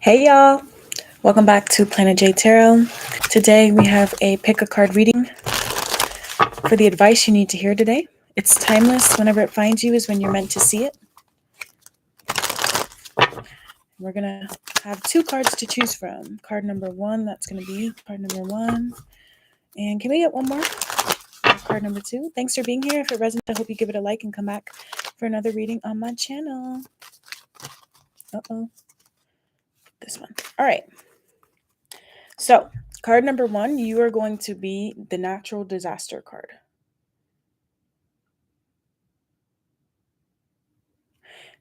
Hey y'all, welcome back to Planet J Tarot. Today we have a pick a card reading for the advice you need to hear today. It's timeless. Whenever it finds you is when you're meant to see it. We're going to have two cards to choose from. Card number one, that's going to be card number one. And can we get one more? Card number two. Thanks for being here. If it resonates, I hope you give it a like and come back for another reading on my channel. This one. All right. So, card number one, you are going to be the natural disaster card.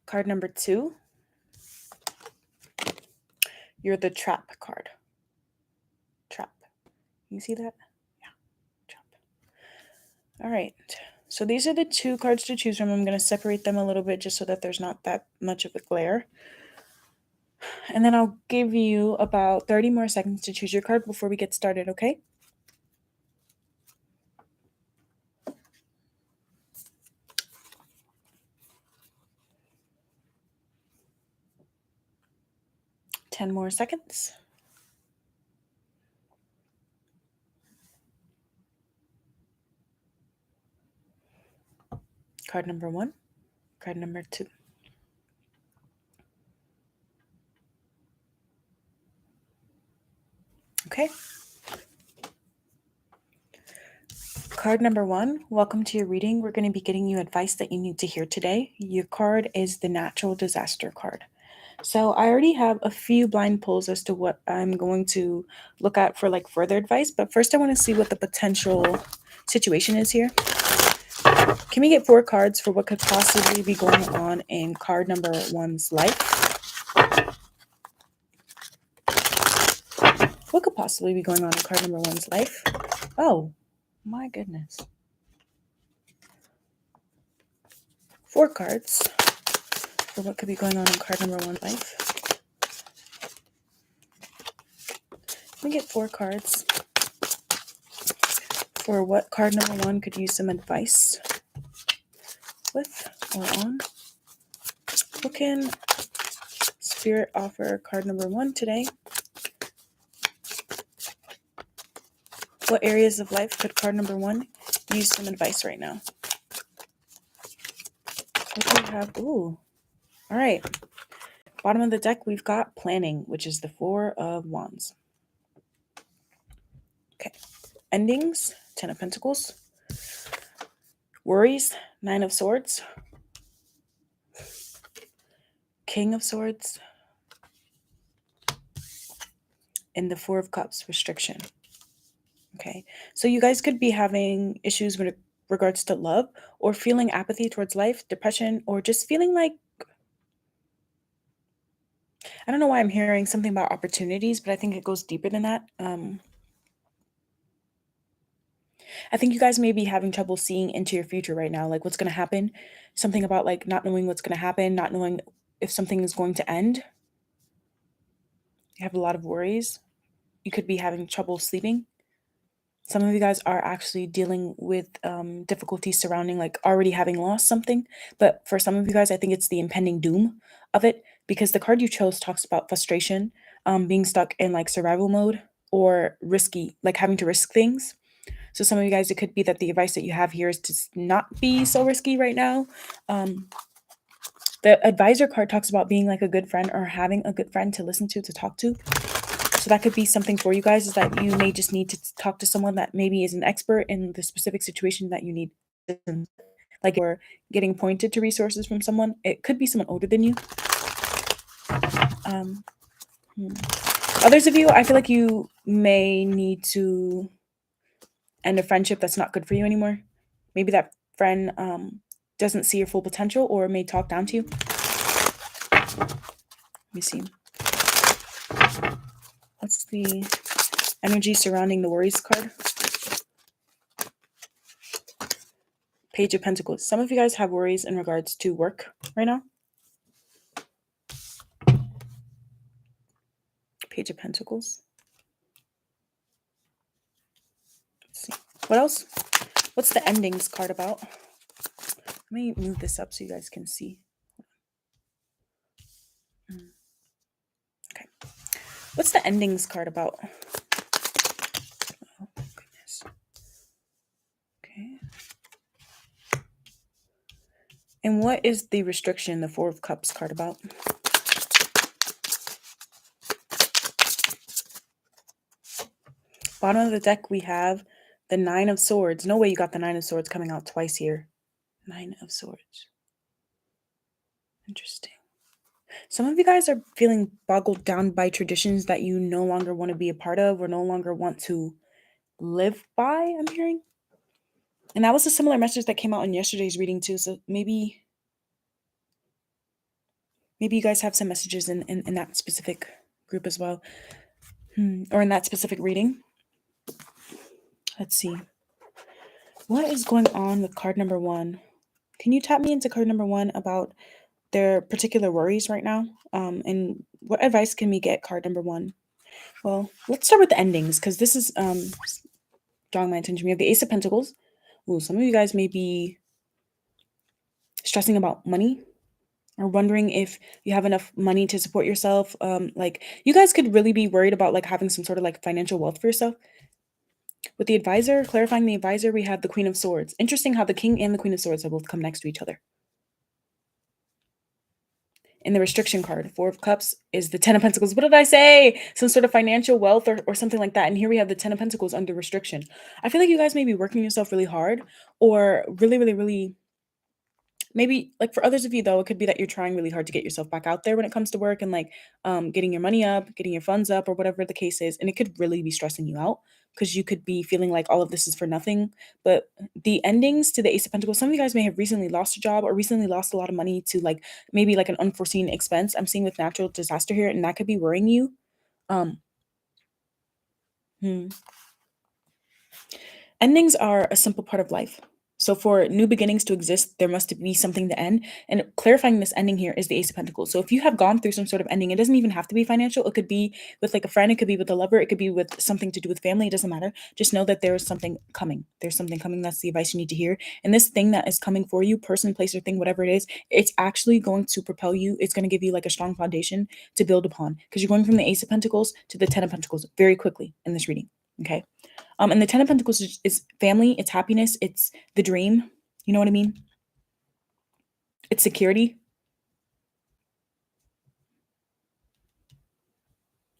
Card number two, you're the trap card. Trap. You see that? Yeah. Trap. All right. So these are the two cards to choose from. I'm going to separate them a little bit just so that there's not that much of a glare. And then I'll give you about 30 more seconds to choose your card before we get started, okay? Ten more seconds. Card number one. Card number two. Okay. Card number one, welcome to your reading. We're going to be getting you advice that you need to hear today. Your card is the natural disaster card. So I already have a few blind pulls as to what I'm going to look at for like further advice. But first I want to see what the potential situation is here. Can we get 4 cards for what could possibly be going on in card number one's life? What could possibly be going on in card number one's life? Oh, my goodness. 4 cards for what could be going on in card number one's life. Let me get 4 cards for what card number one could use some advice with or on. What can Spirit offer card number one today? What areas of life could card number one use some advice right now? What do we have? Ooh. All right. Bottom of the deck, we've got planning, which is the 4 of Wands. Okay. Endings, 10 of Pentacles. Worries, 9 of Swords. King of Swords. And the 4 of Cups, restriction. Okay. So you guys could be having issues with regards to love or feeling apathy towards life, depression, or just feeling like, I don't know why I'm hearing something about opportunities, but I think it goes deeper than that. I think you guys may be having trouble seeing into your future right now, like what's going to happen. Something about like not knowing what's going to happen, not knowing if something is going to end. You have a lot of worries. You could be having trouble sleeping. Some of you guys are actually dealing with difficulties surrounding like already having lost something. But for some of you guys, I think it's the impending doom of it, because the card you chose talks about frustration, being stuck in like survival mode, or risky, like having to risk things. So some of you guys, it could be that the advice that you have here is to not be so risky right now. The advisor card talks about being like a good friend or having a good friend to listen to talk to. So that could be something for you guys, is that you may just need to talk to someone that maybe is an expert in the specific situation that you need. Like you're getting pointed to resources from someone. It could be someone older than you. Others of you, I feel like you may need to end a friendship that's not good for you anymore. Maybe that friend doesn't see your full potential or may talk down to you. Let me see. What's the energy surrounding the worries card? Page of Pentacles. Some of you guys have worries in regards to work right now. Page of Pentacles. Let's see. What else? What's the endings card about? Let me move this up so you guys can see. Okay. What's the endings card about? Oh, goodness. Okay. And what is the restriction, the Four of Cups card about? Bottom of the deck, we have the Nine of Swords. No way you got the Nine of Swords coming out twice here. Nine of Swords. Interesting. Some of you guys are feeling boggled down by traditions that you no longer want to be a part of or no longer want to live by, I'm hearing. And that was a similar message that came out in yesterday's reading too. So maybe you guys have some messages in that specific group as well. Or in that specific reading. Let's see. What is going on with card number 1? Can you tap me into card number 1 about their particular worries right now? And what advice can we get, card number 1? Well, let's start with the endings, because this is drawing my attention. We have the Ace of Pentacles. Ooh, some of you guys may be stressing about money or wondering if you have enough money to support yourself. Like, you guys could really be worried about like having some sort of like financial wealth for yourself. With the advisor, clarifying the advisor, we have the Queen of Swords. Interesting how the King and the Queen of Swords have both come next to each other. In the restriction card, Four of Cups is the Ten of Pentacles. What did I say? Some sort of financial wealth or something like that. And here we have the Ten of Pentacles under restriction. I feel like you guys may be working yourself really hard, or really, maybe like for others of you though, it could be that you're trying really hard to get yourself back out there when it comes to work and like getting your money up, getting your funds up, or whatever the case is. And it could really be stressing you out because you could be feeling like all of this is for nothing. But the endings to the Ace of Pentacles, some of you guys may have recently lost a job or recently lost a lot of money to like maybe like an unforeseen expense. I'm seeing with natural disaster here, and that could be worrying you. Hmm. Endings are a simple part of life. So for new beginnings to exist, there must be something to end. And clarifying this ending here is the Ace of Pentacles. So if you have gone through some sort of ending, it doesn't even have to be financial. It could be with like a friend, it could be with a lover, it could be with something to do with family. It doesn't matter. Just know that there is something coming. There's something coming. That's the advice you need to hear. And this thing that is coming for you, person, place, or thing, whatever it is, it's actually going to propel you. It's going to give you like a strong foundation to build upon, because you're going from the Ace of Pentacles to the Ten of Pentacles very quickly in this reading. Okay. And the Ten of Pentacles is family, it's happiness, it's the dream. You know what I mean? It's security.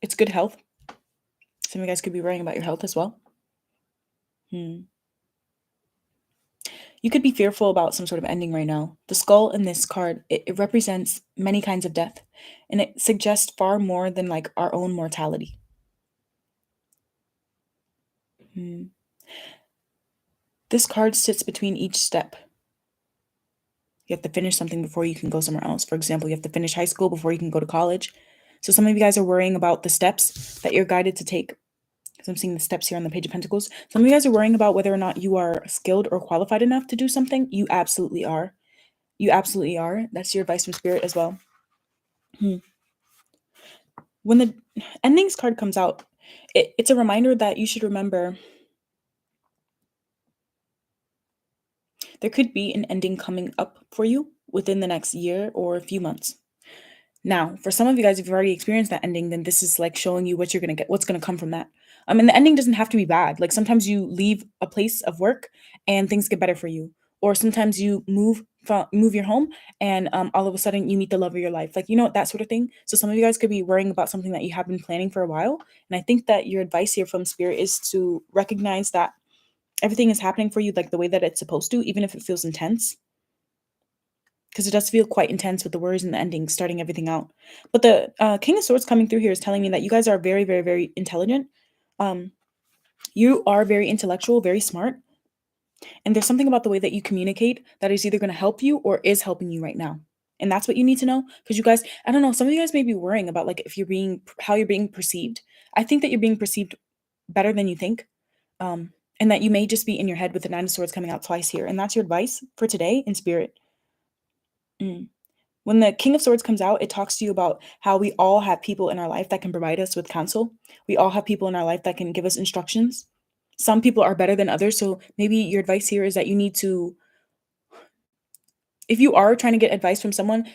It's good health. Some of you guys could be worrying about your health as well. You could be fearful about some sort of ending right now. The skull in this card, it represents many kinds of death, and it suggests far more than like our own mortality. This card sits between each step. You have to finish something before you can go somewhere else. For example, you have to finish high school before you can go to college. So some of you guys are worrying about the steps that you're guided to take. Because I'm seeing the steps here on the Page of Pentacles. Some of you guys are worrying about whether or not you are skilled or qualified enough to do something. You absolutely are. You absolutely are. That's your advice from Spirit as well. When the endings card comes out, it's a reminder that you should remember there could be an ending coming up for you within the next year or a few months. Now, for some of you guys, if you've already experienced that ending, then this is like showing you what you're going to get, what's going to come from that. And the ending doesn't have to be bad. Like sometimes you leave a place of work and things get better for you. Or sometimes you move your home and all of a sudden you meet the love of your life. Like, you know, that sort of thing. So some of you guys could be worrying about something that you have been planning for a while. And I think that your advice here from Spirit is to recognize that everything is happening for you like the way that it's supposed to, even if it feels intense. Because it does feel quite intense with the worries and the ending, starting everything out. But the King of Swords coming through here is telling me that you guys are very, very, very intelligent. You are very intellectual, very smart. And there's something about the way that you communicate that is either going to help you or is helping you right now. And that's what you need to know. Because you guys, I don't know, some of you guys may be worrying about like if you're being, how you're being perceived. I think that you're being perceived better than you think. And that you may just be in your head with the Nine of Swords coming out twice here. And that's your advice for today in Spirit. When the King of Swords comes out, it talks to you about how we all have people in our life that can provide us with counsel. We all have people in our life that can give us instructions. Some people are better than others. So maybe your advice here is that you need to, if you are trying to get advice from someone,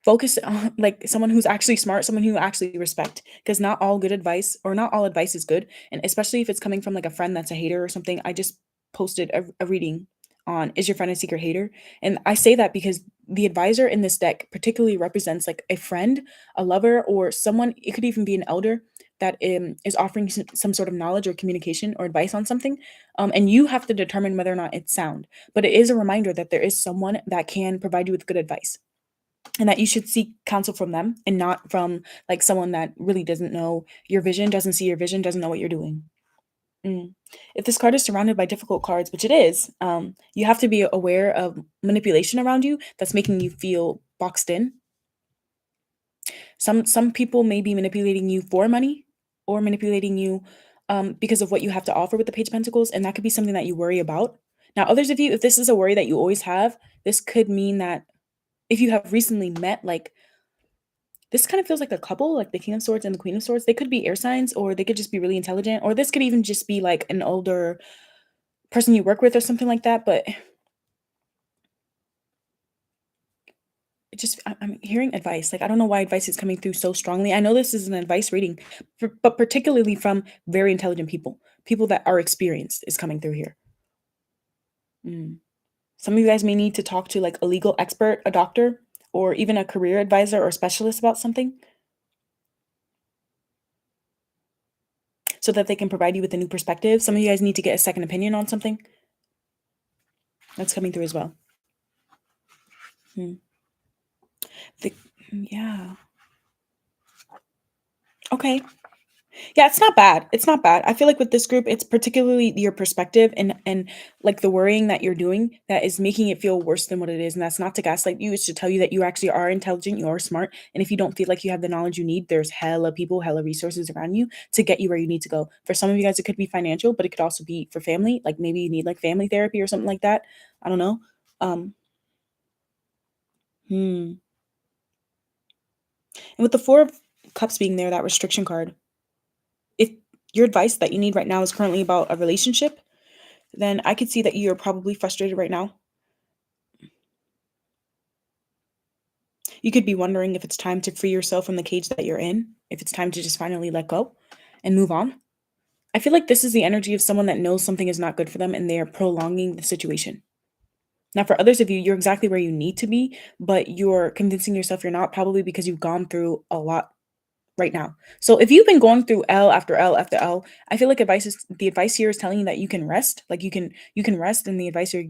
Focus on like someone who's actually smart, someone who you actually respect, because not all good advice or not all advice is good, and especially if it's coming from like a friend that's a hater or something. I just posted a reading on is your friend a secret hater? And I say that because the advisor in this deck particularly represents like a friend, a lover, or someone, it could even be an elder that is offering some sort of knowledge or communication or advice on something. And you have to determine whether or not it's sound. But it is a reminder that there is someone that can provide you with good advice, and that you should seek counsel from them and not from like someone that really doesn't know your vision, doesn't see your vision, doesn't know what you're doing. Mm. If this card is surrounded by difficult cards, which it is, you have to be aware of manipulation around you that's making you feel boxed in. Some people may be manipulating you for money or manipulating you because of what you have to offer with the Page of Pentacles, and that could be something that you worry about. Now, others of you, if this is a worry that you always have, this could mean that if you have recently met, like, this kind of feels like a couple, like the King of Swords and the Queen of Swords. They could be air signs, or they could just be really intelligent, or this could even just be like an older person you work with or something like that. But it just, I'm hearing advice. Like, I don't know why advice is coming through so strongly. I know this is an advice reading, but particularly from very intelligent people, people that are experienced is coming through here. Mm. Some of you guys may need to talk to like a legal expert, a doctor, or even a career advisor or specialist about something, so that they can provide you with a new perspective. Some of you guys need to get a second opinion on something. That's coming through as well. Hmm. Yeah. Okay. Yeah, it's not bad. It's not bad. I feel like with this group, it's particularly your perspective and like the worrying that you're doing that is making it feel worse than what it is. And that's not to gaslight you. It's to tell you that you actually are intelligent, you are smart. And if you don't feel like you have the knowledge you need, there's hella people, hella resources around you to get you where you need to go. For some of you guys, it could be financial, but it could also be for family. Like maybe you need like family therapy or something like that. I don't know. Um, hmm. And with the Four of Cups being there, that restriction card, if your advice that you need right now is currently about a relationship, then I could see that you're probably frustrated right now. You could be wondering if it's time to free yourself from the cage that you're in, if it's time to just finally let go and move on. I feel like this is the energy of someone that knows something is not good for them and they are prolonging the situation. Now, for others of you, you're exactly where you need to be, but you're convincing yourself you're not, probably because you've gone through a lot right now. So if you've been going through L after L after L, I feel like the advice here is telling you that you can rest. Like you can rest, and the advice you're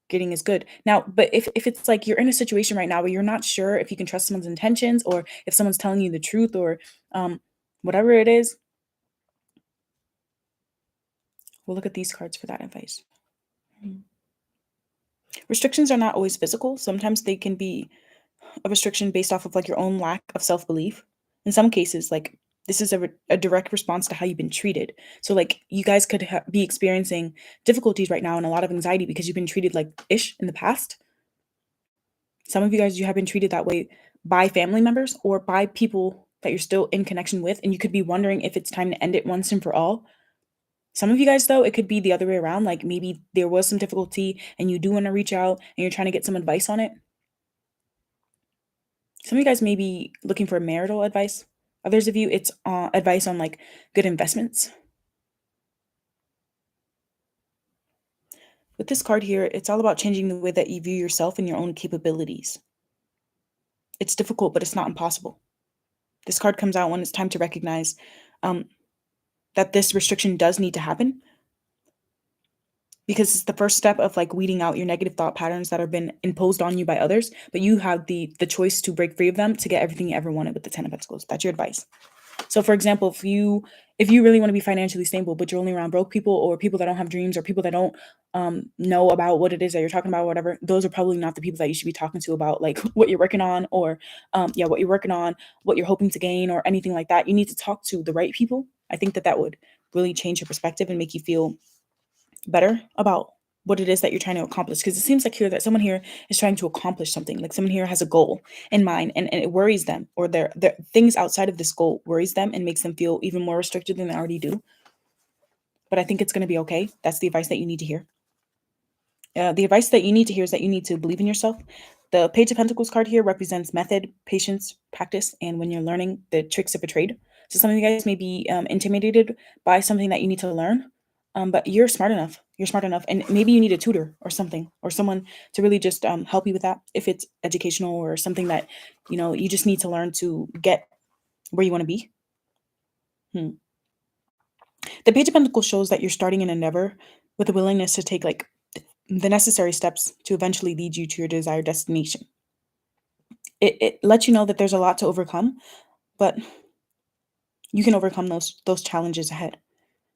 getting is good. Now, but if it's like you're in a situation right now where you're not sure if you can trust someone's intentions, or if someone's telling you the truth, or whatever it is, we'll look at these cards for that advice. Mhm. Restrictions are not always physical. Sometimes they can be a restriction based off of like your own lack of self-belief. In some cases, like this is a direct response to how you've been treated. So like you guys could be experiencing difficulties right now and a lot of anxiety because you've been treated like ish in the past. Some of you guys, you have been treated that way by family members or by people that you're still in connection with, and you could be wondering if it's time to end it once and for all. Some of you guys, though, it could be the other way around. Like maybe there was some difficulty and you do want to reach out and you're trying to get some advice on it. Some of you guys may be looking for marital advice. Others of you, it's advice on like good investments. With this card here, it's all about changing the way that you view yourself and your own capabilities. It's difficult, but it's not impossible. This card comes out when it's time to recognize um, that this restriction does need to happen, because it's the first step of like weeding out your negative thought patterns that have been imposed on you by others, but you have the choice to break free of them to get everything you ever wanted with the 10 of Pentacles. That's your advice. So for example, if you really want to be financially stable, but you're only around broke people or people that don't have dreams or people that don't know about what it is that you're talking about, or whatever, those are probably not the people that you should be talking to about like what you're working on, or what you're working on, what you're hoping to gain, or anything like that. You need to talk to the right people. I think that that would really change your perspective and make you feel better about what it is that you're trying to accomplish, because it seems like here that someone here is trying to accomplish something, like someone here has a goal in mind, and it worries them, or their things outside of this goal worries them and makes them feel even more restricted than they already do. But I think it's going to be okay. That's the advice that you need to hear. The advice that you need to hear is that you need to believe in yourself. The Page of Pentacles card here represents method, patience, practice, and when you're learning the tricks of a trade. So some of you guys may be intimidated by something that you need to learn, but you're smart enough. You're smart enough, and maybe you need a tutor or something, or someone to really just help you with that. If it's educational or something that you just need to learn to get where you want to be. Hmm. The Page of Pentacles shows that you're starting an endeavor with a willingness to take like the necessary steps to eventually lead you to your desired destination. It lets you know that there's a lot to overcome, but you can overcome those challenges ahead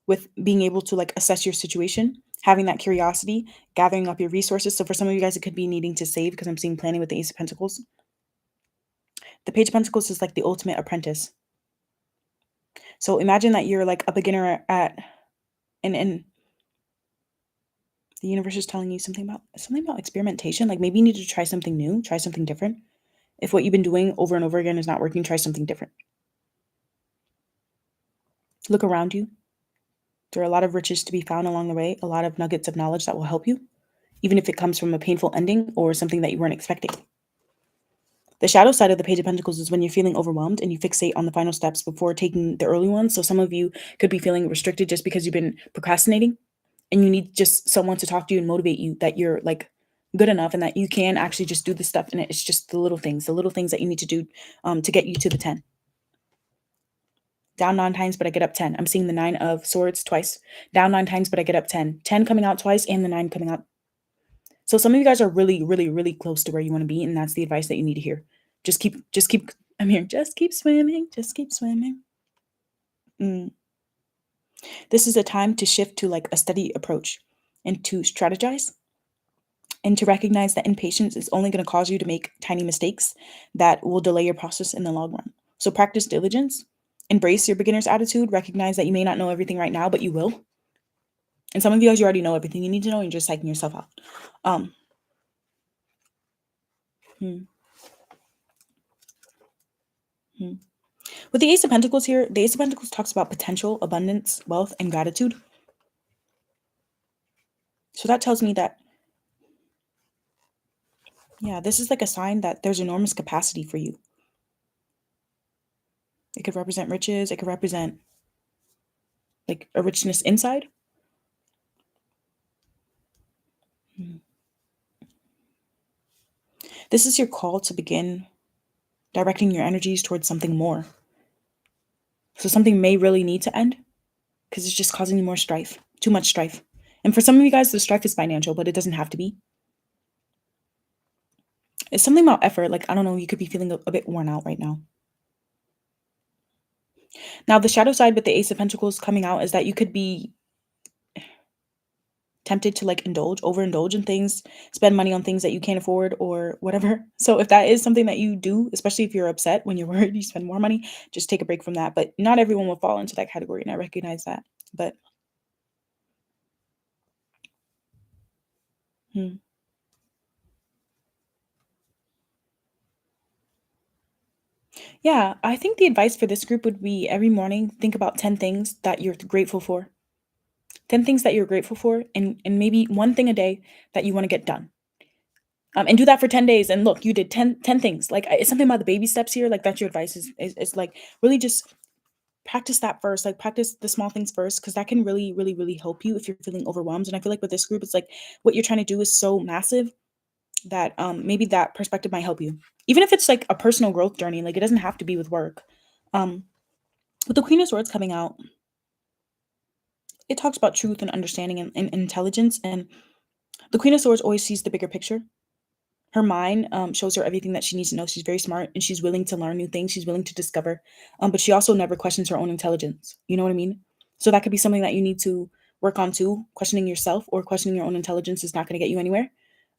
with being able to like assess your situation, having that curiosity, gathering up your resources. So for some of you guys, it could be needing to save because I'm seeing planning with the Ace of Pentacles. The Page of Pentacles is like the ultimate apprentice. So imagine that you're like a beginner at and the universe is telling you something about experimentation. Like maybe you need to try something new, try something different. If what you've been doing over and over again is not working, try something different. Look around you. There are a lot of riches to be found along the way, a lot of nuggets of knowledge that will help you, even if it comes from a painful ending or something that you weren't expecting. The shadow side of the Page of Pentacles is when you're feeling overwhelmed and you fixate on the final steps before taking the early ones. So some of you could be feeling restricted just because you've been procrastinating and you need just someone to talk to you and motivate you that you're like good enough and that you can actually just do this stuff. And it's just the little things that you need to do to get you to the 10. Down 9 times, but I get up 10. I'm seeing the 9 of swords twice. Down 9 times, but I get up 10. 10 coming out twice and the 9 coming out. So some of you guys are really, really, really close to where you want to be. And that's the advice that you need to hear. Just keep, I'm here. Just keep swimming. Just keep swimming. This is a time to shift to like a steady approach and to strategize and to recognize that impatience is only going to cause you to make tiny mistakes that will delay your process in the long run. So practice diligence, embrace your beginner's attitude, recognize that you may not know everything right now, but you will. And some of you guys, you already know everything you need to know, and you're just psyching yourself out. Hmm. Hmm. With the Ace of Pentacles here, the Ace of Pentacles talks about potential, abundance, wealth, and gratitude. So that tells me that, yeah, this is like a sign that there's enormous capacity for you. It could represent riches. It could represent like a richness inside. Hmm. This is your call to begin directing your energies towards something more. So something may really need to end because it's just causing you more strife, too much strife. And for some of you guys, the strife is financial, but it doesn't have to be. It's something about effort. Like, I don't know, you could be feeling a bit worn out right now. Now, the shadow side with the Ace of Pentacles coming out is that you could be tempted to like overindulge in things, spend money on things that you can't afford or whatever. So if that is something that you do, especially if you're upset when you're worried you spend more money, just take a break from that. But not everyone will fall into that category, and I recognize that. But hmm. Yeah, I think the advice for this group would be every morning think about 10 things that you're grateful for. 10 things that you're grateful for and maybe one thing a day that you want to get done. And do that for 10 days and look, you did ten things. Like it's something about the baby steps here. Like that's your advice is like really just practice that first. Like practice the small things first because that can really, really, really help you if you're feeling overwhelmed. And I feel like with this group, it's like what you're trying to do is so massive that maybe that perspective might help you. Even if it's like a personal growth journey, like it doesn't have to be with work. Um, with the Queen of Swords coming out, it talks about truth and understanding and intelligence. And the Queen of Swords always sees the bigger picture. Her mind shows her everything that she needs to know. She's very smart and she's willing to learn new things. She's willing to discover, but she also never questions her own intelligence. You know what I mean? So that could be something that you need to work on too. Questioning yourself or questioning your own intelligence is not going to get you anywhere.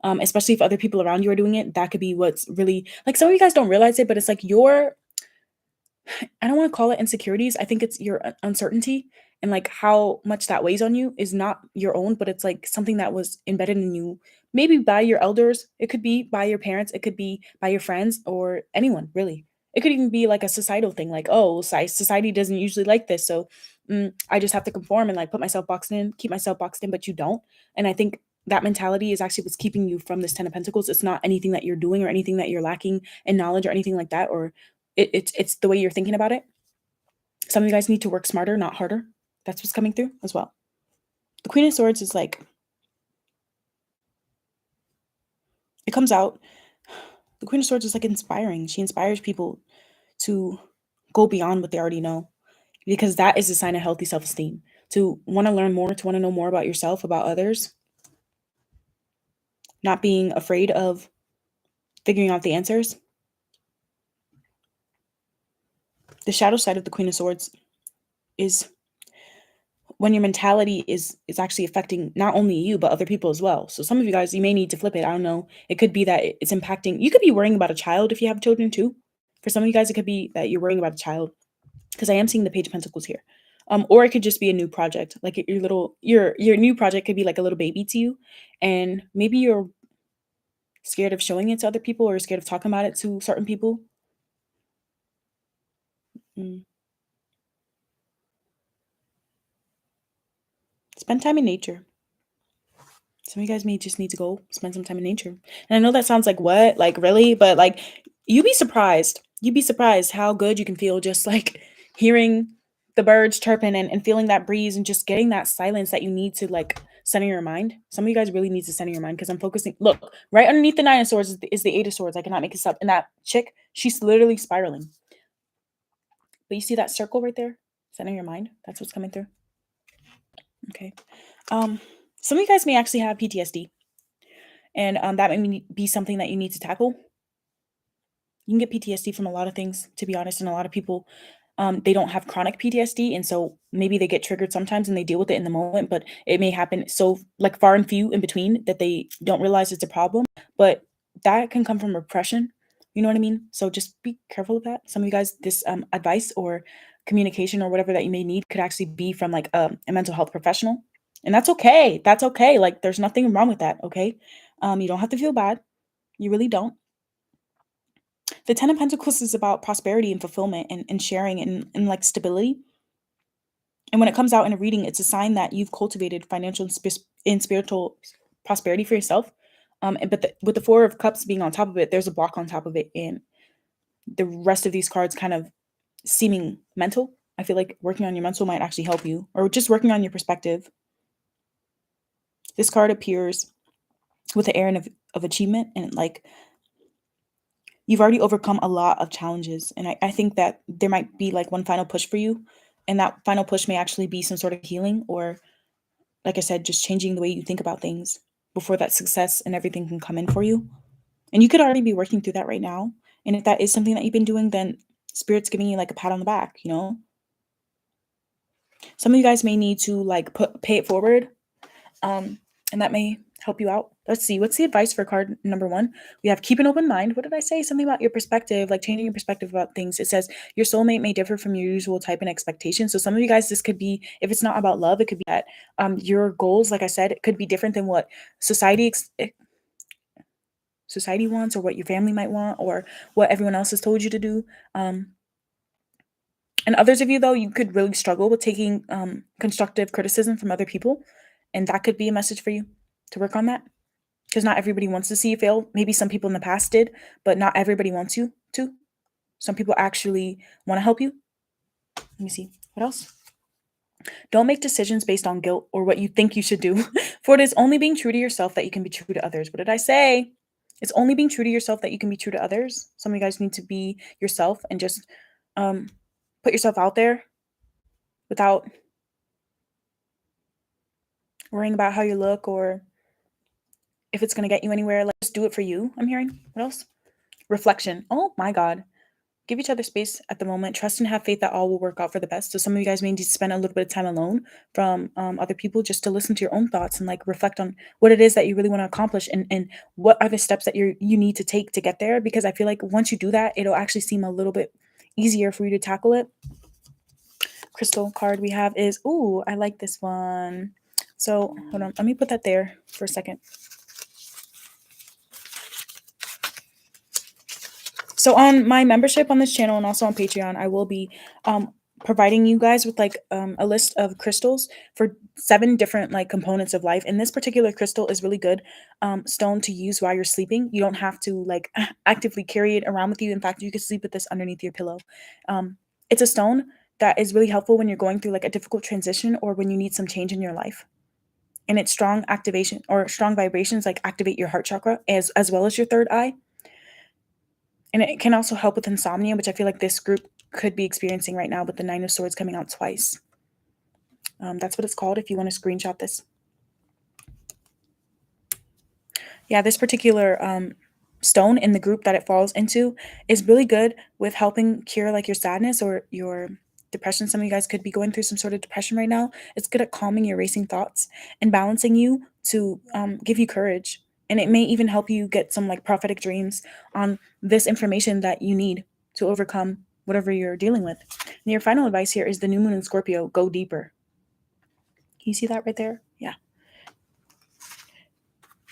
Especially if other people around you are doing it, that could be what's really like some of you guys don't realize it, but it's like your I don't want to call it insecurities. I think it's your uncertainty and like how much that weighs on you is not your own, but it's like something that was embedded in you, maybe by your elders. It could be by your parents. It could be by your friends or anyone, really. It could even be like a societal thing, like, oh, society doesn't usually like this. So I just have to conform and like put myself boxed in, keep myself boxed in, but you don't. And I think that mentality is actually what's keeping you from this 10 of Pentacles. It's not anything that you're doing or anything that you're lacking in knowledge or anything like that, or it's the way you're thinking about it. Some of you guys need to work smarter, not harder. That's what's coming through as well. The Queen of Swords is like, it comes out. The Queen of Swords is like inspiring. She inspires people to go beyond what they already know, because that is a sign of healthy self-esteem. To want to learn more, to want to know more about yourself, about others, not being afraid of figuring out the answers. The shadow side of the Queen of Swords is when your mentality is actually affecting not only you but other people as well. So some of you guys, you may need to flip it. I don't know. It could be that it's impacting. You could be worrying about a child if you have children too. For some of you guys, it could be that you're worrying about a child, because I am seeing the Page of Pentacles here. Or it could just be a new project. Like your new project could be like a little baby to you, and maybe you're scared of showing it to other people or scared of talking about it to certain people. Spend time in nature. Some of you guys may just need to go spend some time in nature. And I know that sounds like, what? Like, really? But like, you'd be surprised. You'd be surprised how good you can feel just like hearing the birds chirping and feeling that breeze and just getting that silence that you need to like center your mind. Some of you guys really need to center your mind, because I'm focusing. Look, right underneath the Nine of Swords is the Eight of Swords. I cannot make this up. And that chick, she's literally spiraling. But you see that circle right there? Center your mind. That's what's coming through. Okay. Some of you guys may actually have PTSD, and that may be something that you need to tackle. You can get PTSD from a lot of things, to be honest, and a lot of people, they don't have chronic PTSD, and so maybe they get triggered sometimes and they deal with it in the moment, but it may happen so like far and few in between that they don't realize it's a problem. But that can come from repression. You know what I mean? So just be careful of that. Some of you guys, this advice or communication or whatever that you may need could actually be from like a mental health professional. And that's okay. That's okay. Like, there's nothing wrong with that. Okay. You don't have to feel bad. You really don't. The Ten of Pentacles is about prosperity and fulfillment and sharing and like stability. And when it comes out in a reading, it's a sign that you've cultivated financial and spiritual prosperity for yourself. But with the Four of Cups being on top of it, there's a block on top of it. And the rest of these cards kind of seeming mental. I feel like working on your mental might actually help you, or just working on your perspective. This card appears with the air of achievement, and like you've already overcome a lot of challenges. And I think that there might be like one final push for you. And that final push may actually be some sort of healing, or, like I said, just changing the way you think about things before that success and everything can come in for you. And you could already be working through that right now. And if that is something that you've been doing, then Spirit's giving you like a pat on the back, you know? Some of you guys may need to like pay it forward. And that may help you out. Let's see. What's the advice for card number 1? We have keep an open mind. What did I say? Something about your perspective, like changing your perspective about things. It says your soulmate may differ from your usual type and expectation. So some of you guys, this could be, if it's not about love, it could be that your goals, like I said, it could be different than what society wants, or what your family might want, or what everyone else has told you to do. And others of you, though, you could really struggle with taking constructive criticism from other people. And that could be a message for you to work on that. Because not everybody wants to see you fail. Maybe some people in the past did, but not everybody wants you to. Some people actually want to help you. Let me see. What else? Don't make decisions based on guilt or what you think you should do. For it is only being true to yourself that you can be true to others. What did I say? It's only being true to yourself that you can be true to others. Some of you guys need to be yourself and just put yourself out there without worrying about how you look or if it's going to get you anywhere. Like, just do it for you. I'm hearing. What else? Reflection. Oh my God. Give each other space at the moment. Trust and have faith that all will work out for the best. So some of you guys may need to spend a little bit of time alone from other people, just to listen to your own thoughts and like reflect on what it is that you really want to accomplish, and what are the steps that you need to take to get there. Because I feel like once you do that, it'll actually seem a little bit easier for you to tackle it. Crystal card we have is, ooh, I like this one. So hold on, let me put that there for a second. So on my membership on this channel and also on Patreon, I will be providing you guys with like a list of crystals for 7 different like components of life, and this particular crystal is really good stone to use while you're sleeping. You don't have to like actively carry it around with you. In fact, you can sleep with this underneath your pillow. It's a stone that is really helpful when you're going through like a difficult transition or when you need some change in your life. And it's strong activation or strong vibrations like activate your heart chakra as well as your third eye. And it can also help with insomnia, which I feel like this group could be experiencing right now with the Nine of Swords coming out twice. That's what it's called if you want to screenshot this. Yeah, this particular stone in the group that it falls into is really good with helping cure like your sadness or your depression. Some of you guys could be going through some sort of depression right now. It's good at calming your racing thoughts and balancing you to give you courage. And it may even help you get some like prophetic dreams on this information that you need to overcome whatever you're dealing with. And your final advice here is the new moon in Scorpio, go deeper. Can you see that right there? Yeah.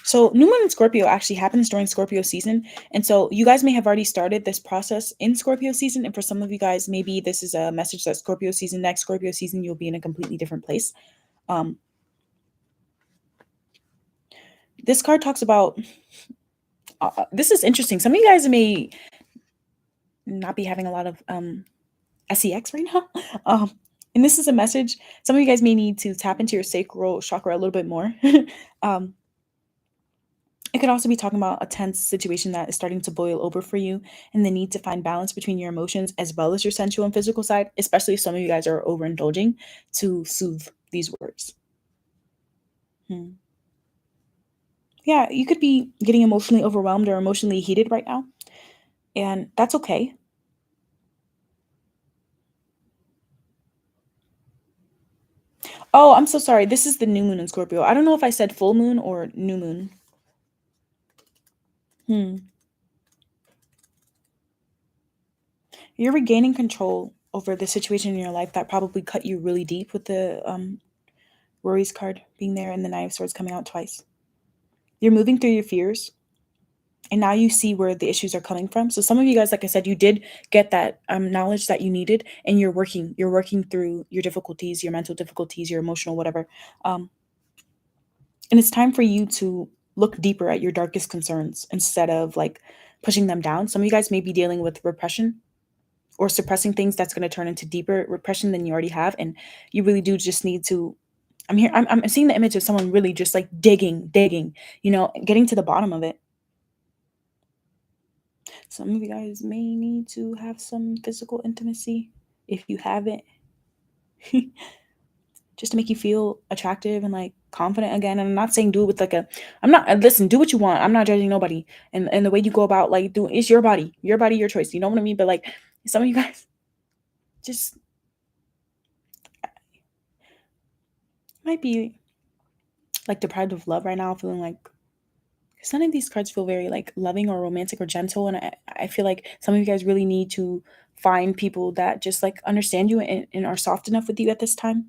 So new moon in Scorpio actually happens during Scorpio season. And so you guys may have already started this process in Scorpio season. And for some of you guys, maybe this is a message that Scorpio season, next Scorpio season, you'll be in a completely different place. This card talks about, this is interesting. Some of you guys may not be having a lot of sex right now. And this is a message. Some of you guys may need to tap into your sacral chakra a little bit more. It could also be talking about a tense situation that is starting to boil over for you and the need to find balance between your emotions as well as your sensual and physical side, especially if some of you guys are overindulging to soothe these words. Yeah, you could be getting emotionally overwhelmed or emotionally heated right now, and that's okay. Oh, I'm so sorry. This is the new moon in Scorpio. I don't know if I said full moon or new moon. You're regaining control over the situation in your life that probably cut you really deep with the worries card being there and the Nine of Swords coming out twice. You're moving through your fears and now you see where the issues are coming from. So some of you guys, like I said, you did get that knowledge that you needed, and you're working through your difficulties, your mental difficulties, your emotional whatever. And it's time for you to look deeper at your darkest concerns instead of like pushing them down. Some of you guys may be dealing with repression or suppressing things that's going to turn into deeper repression than you already have, and you really do just need to. I'm seeing the image of someone really just like digging, getting to the bottom of it. Some of you guys may need to have some physical intimacy if you haven't, just to make you feel attractive and like confident again. And I'm not saying do it with like listen, do what you want. I'm not judging nobody. And the way you go about like doing it's your body, your choice. You know what I mean? But like some of you guys just might be like deprived of love right now, feeling like because none of these cards feel very like loving or romantic or gentle. And I feel like some of you guys really need to find people that just like understand you and are soft enough with you at this time.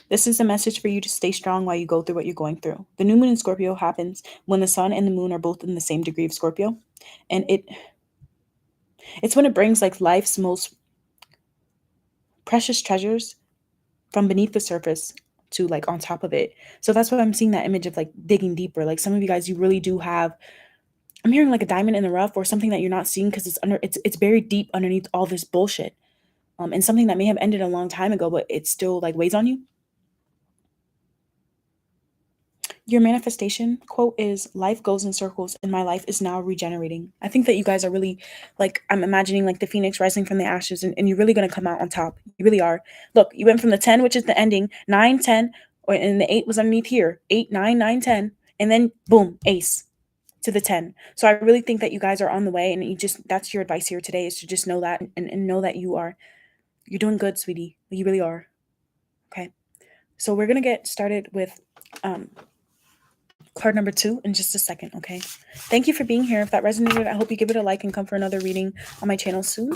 This is a message for you to stay strong while you go through what you're going through. The new moon in Scorpio happens when the sun and the moon are both in the same degree of Scorpio. And it's when it brings like life's most precious treasures from beneath the surface to like on top of it. So that's why I'm seeing that image of like digging deeper. Like some of you guys, you really do have, I'm hearing like a diamond in the rough or something that you're not seeing because it's buried deep underneath all this bullshit. And something that may have ended a long time ago, but it still like weighs on you. Your manifestation quote is life goes in circles and my life is now regenerating. I think that you guys are really like, I'm imagining like the phoenix rising from the ashes, and you're really going to come out on top. You really are. Look, you went from the 10, which is the ending, 9, 10, and the 8 was underneath here, 8, 9, 9, 10, and then boom, ace to the 10. So I really think that you guys are on the way, and that's your advice here today is to just know that and know that you're doing good, sweetie. You really are. Okay. So we're going to get started with card number 2 in just a second, okay? Thank you for being here. If that resonated, I hope you give it a like and come for another reading on my channel soon.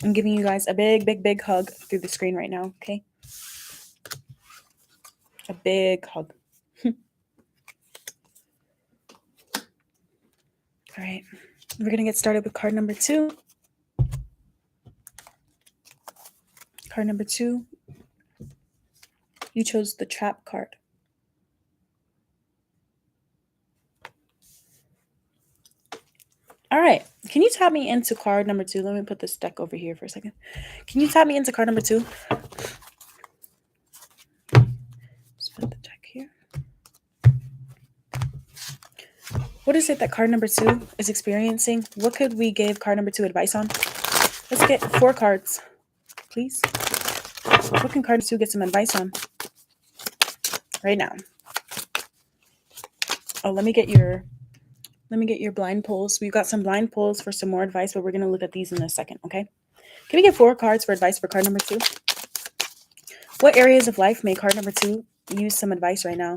I'm giving you guys a big, big, big hug through the screen right now, okay? A big hug. All right. We're going to get started with card number 2. Card number 2, you chose the trap card. All right. Can you tap me into card number 2? Let me put this deck over here for a second. Can you tap me into card number 2? Let's put the deck here. What is it that card number 2 is experiencing? What could we give card number 2 advice on? Let's get 4 cards, please. What can card 2 get some advice on right now? Oh, let me get your blind pulls. We've got some blind pulls for some more advice, but we're going to look at these in a second, okay? Can we get 4 cards for advice for card number 2? What areas of life may card number 2 use some advice right now?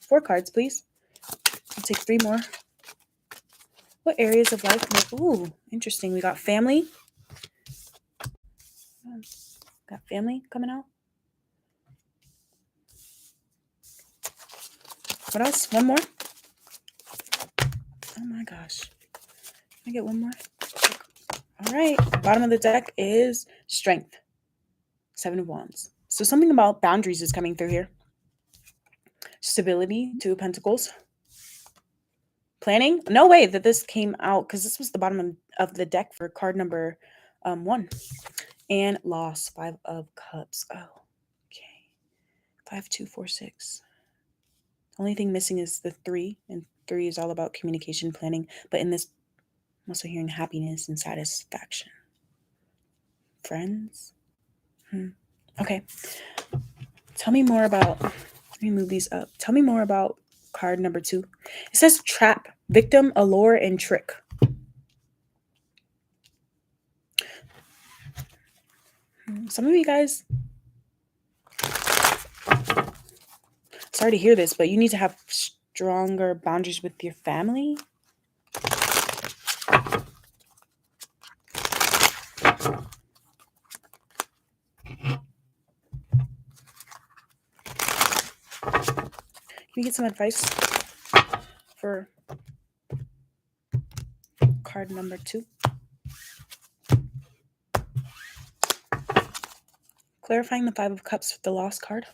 4 cards, please. I'll take 3 more. What areas of life may... Ooh, interesting. We got family. Got family coming out. What else? One more? Oh my gosh. Can I get one more? All right. Bottom of the deck is strength. 7 of Wands. So something about boundaries is coming through here. Stability, 2 of Pentacles. Planning. No way that this came out because this was the bottom of the deck for card number 1. And loss, 5 of Cups. Oh, okay. 5, 2, 4, 6. Only thing missing is the 3, and 3 is all about communication, planning. But in this, I'm also hearing happiness and satisfaction. Friends. Okay. Tell me more about, let me move these up. Tell me more about card number 2. It says trap, victim, allure, and trick. Some of you guys, sorry to hear this, but you need to have stronger boundaries with your family. Can you get some advice for card number 2? Clarifying the 5 of Cups with the lost card.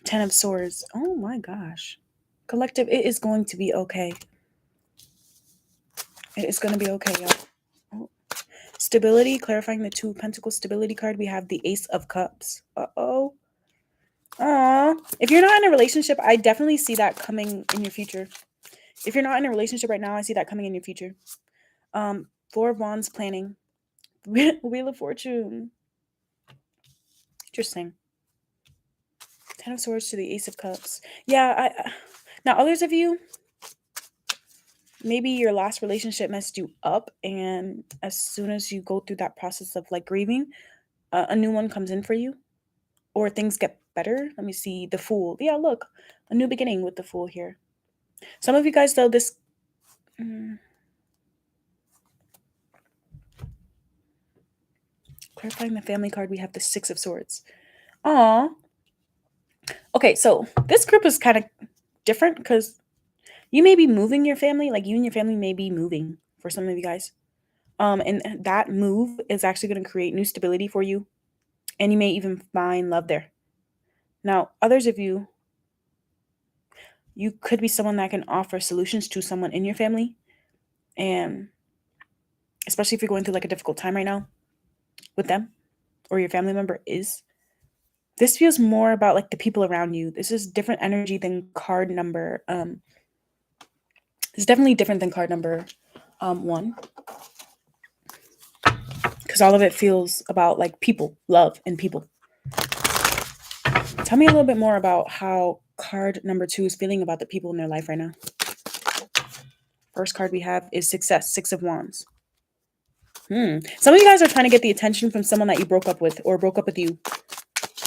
10 of Swords. Oh my gosh. Collective, it is going to be okay. It is going to be okay, y'all. Oh. Stability, clarifying the 2 of Pentacles stability card. We have the Ace of Cups. Uh-oh. Aw. If you're not in a relationship, I definitely see that coming in your future. If you're not in a relationship right now, I see that coming in your future. 4 of Wands, planning. Wheel of Fortune. Interesting. 10 of Swords to the Ace of Cups. Yeah, now others of you, maybe your last relationship messed you up, and as soon as you go through that process of like grieving, a new one comes in for you, or things get better. Let me see. The Fool. Yeah, look, a new beginning with the Fool here. Some of you guys, though, this... Clarifying the family card, we have the 6 of Swords. Aw. Okay, so this group is kind of different because you may be moving your family. Like you and your family may be moving for some of you guys. And that move is actually going to create new stability for you. And you may even find love there. Now, others of you, you could be someone that can offer solutions to someone in your family. And especially if you're going through like a difficult time right now with them or your family member is. This feels more about like the people around you. This is different energy than card number. It's definitely different than card number 1. Because all of it feels about like people, love, and people. Tell me a little bit more about how card number 2 is feeling about the people in their life right now. First card we have is Success, 6 of Wands. Some of you guys are trying to get the attention from someone that you broke up with or broke up with you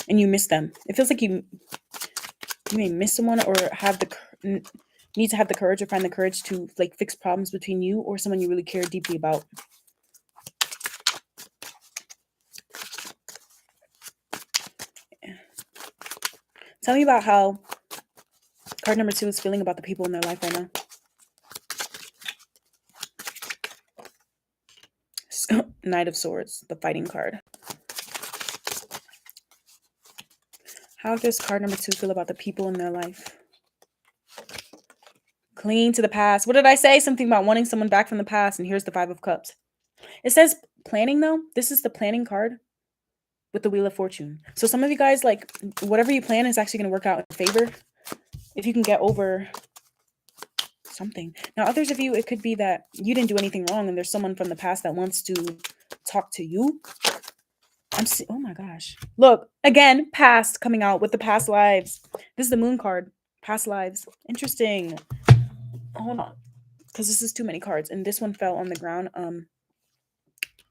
and you miss them. It feels like you may miss someone or need to have the courage or find the courage to like fix problems between you or someone you really care deeply about. Tell me about how card number 2 is feeling about the people in their life right now. Knight of Swords, the fighting card. How does card number 2 feel about the people in their life? Clinging to the past. What did I say? Something about wanting someone back from the past. And here's the 5 of Cups. It says planning, though. This is the planning card with the Wheel of Fortune. So some of you guys, like, whatever you plan is actually going to work out in favor if you can get over something. Now, others of you, it could be that you didn't do anything wrong and there's someone from the past that wants to talk to you. Oh my gosh. Look, again, past coming out with the past lives. This is the Moon card. Past lives. Interesting. Hold on. Because this is too many cards. And this one fell on the ground.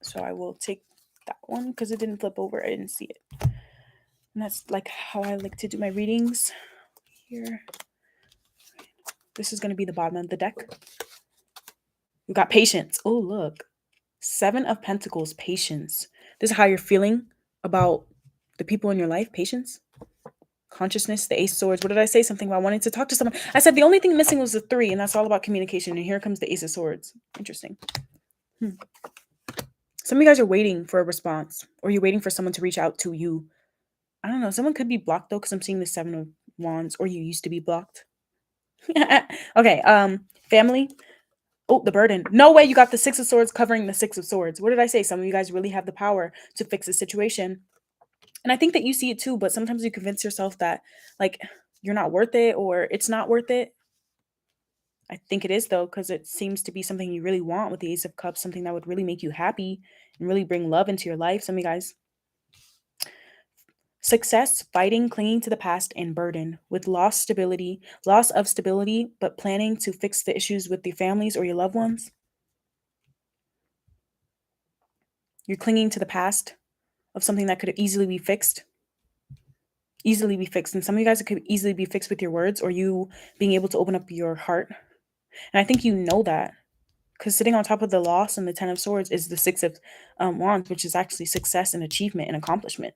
So I will take that one because it didn't flip over. I didn't see it. And that's like how I like to do my readings here. This is going to be the bottom of the deck. We got patience. Oh, look. 7 of Pentacles, patience. This is how you're feeling about the people in your life. Patience. Consciousness, the Ace of Swords. What did I say? Something about wanting to talk to someone. I said the only thing missing was the 3, and that's all about communication. And here comes the Ace of Swords. Interesting. Some of you guys are waiting for a response, or you're waiting for someone to reach out to you. I don't know. Someone could be blocked, though, because I'm seeing the 7 of Wands, or you used to be blocked. Okay, family. Oh, the burden. No way you got the 6 of Swords covering the 6 of Swords. What did I say? Some of you guys really have the power to fix the situation. And I think that you see it too, but sometimes you convince yourself that, like, you're not worth it or it's not worth it. I think it is, though, because it seems to be something you really want with the Ace of Cups, something that would really make you happy and really bring love into your life. Some of you guys. Success, fighting, clinging to the past, and burden with loss of stability, but planning to fix the issues with your families or your loved ones. You're clinging to the past of something that could easily be fixed. And some of you guys, it could easily be fixed with your words or you being able to open up your heart. And I think you know that because sitting on top of the loss and the 10 of Swords is the 6 of Wands, which is actually success and achievement and accomplishment.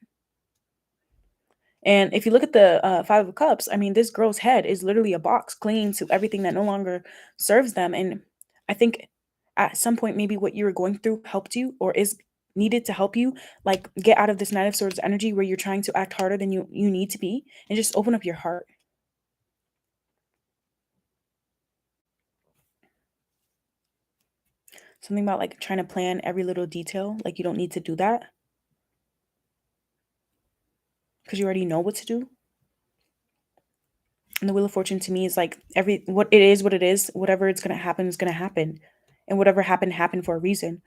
And if you look at the 5 of Cups, I mean, this girl's head is literally a box clinging to everything that no longer serves them. And I think at some point, maybe what you were going through helped you or is needed to help you, like, get out of this 9 of Swords energy where you're trying to act harder than you need to be and just open up your heart. Something about, like, trying to plan every little detail. Like, you don't need to do that because you already know what to do. And the Wheel of Fortune to me is like what it is, whatever it's going to happen is going to happen. And whatever happened for a reason.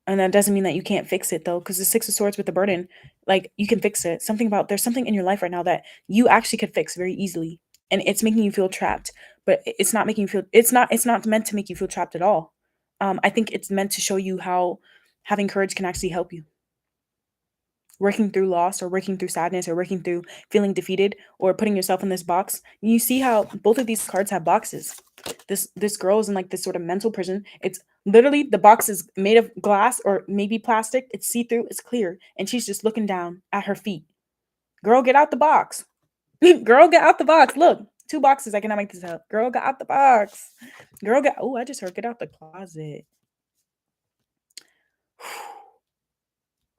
And that doesn't mean that you can't fix it, though, because the 6 of Swords with the burden, like, you can fix it. There's something in your life right now that you actually could fix very easily. And it's making you feel trapped, but it's not meant to make you feel trapped at all. I think it's meant to show you how having courage can actually help you. Working through loss or working through sadness or working through feeling defeated or putting yourself in this box. You see how both of these cards have boxes. This girl is in, like, this sort of mental prison. It's literally, the box is made of glass or maybe plastic. It's see-through, it's clear, and she's just looking down at her feet. Girl, get out the box. Girl, get out the box. Look, 2 boxes. I cannot make this up. Girl, get out the box. I just heard get out the closet.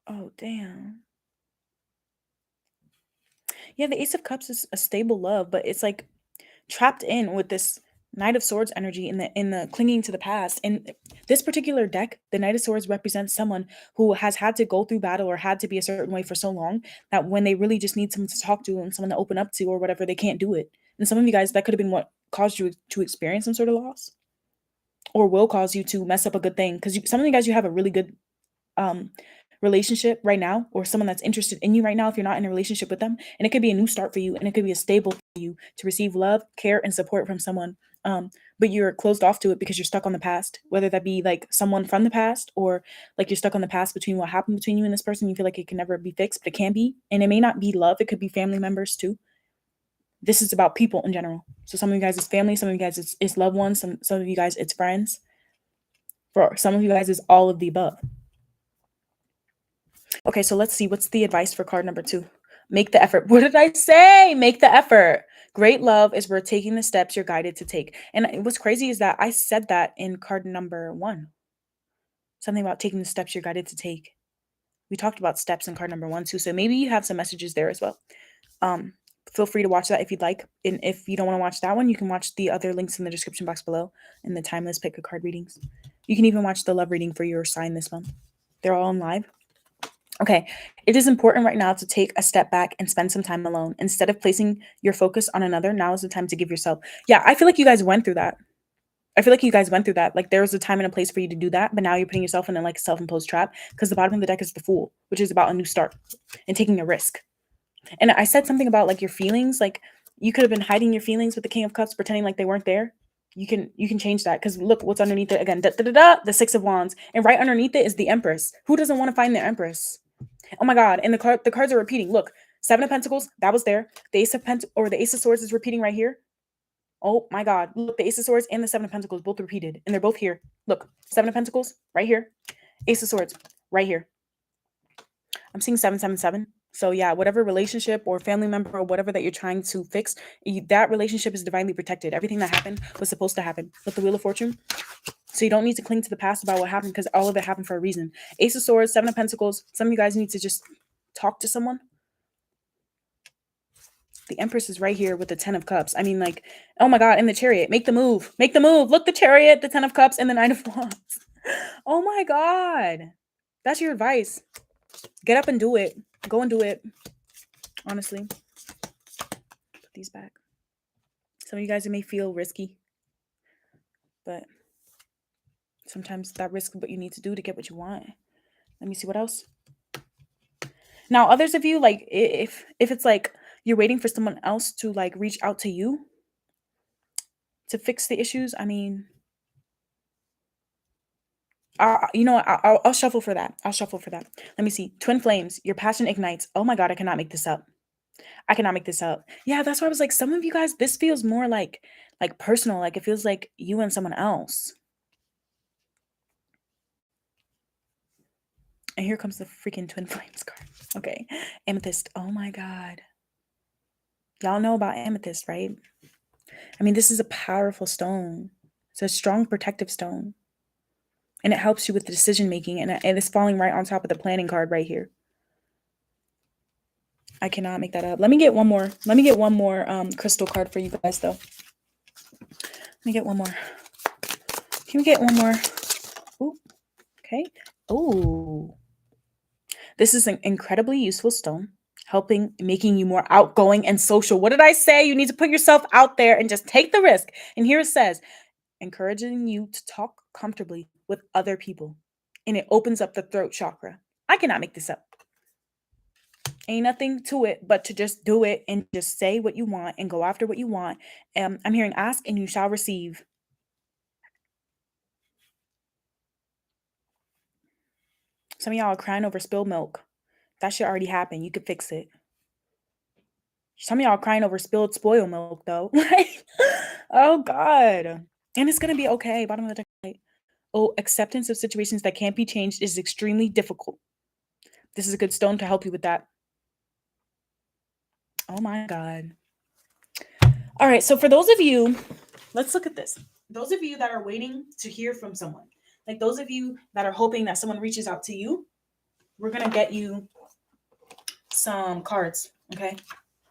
Oh, damn. Yeah, the Ace of Cups is a stable love, but it's like trapped in with this Knight of Swords energy in the clinging to the past. And this particular deck, the Knight of Swords represents someone who has had to go through battle or had to be a certain way for so long that when they really just need someone to talk to and someone to open up to or whatever, they can't do it. And some of you guys, that could have been what caused you to experience some sort of loss or will cause you to mess up a good thing. Because some of you guys, you have a really good relationship right now, or someone that's interested in you right now if you're not in a relationship with them, and it could be a new start for you, and it could be a stable for you to receive love, care, and support from someone, but you're closed off to it because you're stuck on the past, whether that be like someone from the past or like you're stuck on the past between what happened between you and this person. You feel like it can never be fixed, but it can be. And it may not be love, it could be family members too. This is about people in general. So some of you guys it's family, some of you guys it's loved ones, some of you guys it's friends. For some of you guys it's all of the above. Okay, so let's see. What's the advice for card number 2? Make the effort. What did I say? Make the effort. Great love is worth taking the steps you're guided to take. And what's crazy is that I said that in card number 1. Something about taking the steps you're guided to take. We talked about steps in card number 1 too, so maybe you have some messages there as well. Feel free to watch that if you'd like. And if you don't want to watch that one, you can watch the other links in the description box below in the timeless pick a card readings. You can even watch the love reading for your sign this month. They're all on live. Okay, it is important right now to take a step back and spend some time alone. Instead of placing your focus on another, now is the time to give yourself. Yeah, I feel like you guys went through that. Like there was a time and a place for you to do that, but now you're putting yourself in a like self-imposed trap because the bottom of the deck is the Fool, which is about a new start and taking a risk. And I said something about like your feelings, like you could have been hiding your feelings with the King of Cups, pretending like they weren't there. You can change that because look what's underneath it again. The Six of Wands, and right underneath it is the Empress. Who doesn't want to find the Empress? Oh my God! And the cards are repeating. Look, Seven of Pentacles, that was there. The Ace of the Ace of Swords is repeating right here. Oh my God! Look, the Ace of Swords and the Seven of Pentacles both repeated, and they're both here. Look, Seven of Pentacles right here, Ace of Swords right here. I'm seeing 777. So yeah, whatever relationship or family member or whatever that you're trying to fix, that relationship is divinely protected. Everything that happened was supposed to happen. With the Wheel of Fortune. So you don't need to cling to the past about what happened because all of it happened for a reason. Ace of Swords, Seven of Pentacles. Some of you guys need to just talk to someone. The Empress is right here with the Ten of Cups. I mean, like, oh my God, and the Chariot. Make the move. Make the move. Look, the Chariot, the Ten of Cups, and the Nine of Wands. Oh my God. That's your advice. Get up and do it. Go and do it. Honestly. Put these back. Some of you guys, it may feel risky, but sometimes that risk is what you need to do to get what you want. Let me see what else. Now, others of you, like, if it's like you're waiting for someone else to like reach out to you to fix the issues, I mean, you know what? I'll shuffle for that. I'll shuffle for that. Let me see. Twin flames. Your passion ignites. Oh my God, I cannot make this up. I cannot make this up. Yeah, that's why I was like, some of you guys, this feels more like personal. Like it feels like you and someone else. And here comes the freaking twin flames card. Okay. Amethyst. Oh my God. Y'all know about amethyst, right? I mean, this is a powerful stone. It's a strong protective stone. And it helps you with the decision making. And it's falling right on top of the planning card right here. I cannot make that up. Let me get one more. Let me get one more crystal card for you guys, though. Let me get one more. Can we get one more? Ooh, okay. Oh, this is an incredibly useful stone, making you more outgoing and social. What did I say? You need to put yourself out there and just take the risk. And here it says, encouraging you to talk comfortably with other people. And it opens up the throat chakra. I cannot make this up. Ain't nothing to it but to just do it and just say what you want and go after what you want. I'm hearing ask and you shall receive. Some of y'all are crying over spilled milk. That shit already happened. You could fix it. Some of y'all are crying over spoiled milk though. Oh God. And it's gonna be okay. Bottom of the deck. Oh, acceptance of situations that can't be changed is extremely difficult. This is a good stone to help you with that. Oh my God. All right. So for those of you, let's look at this. Those of you that are waiting to hear from someone, like those of you that are hoping that someone reaches out to you, we're going to get you some cards. Okay.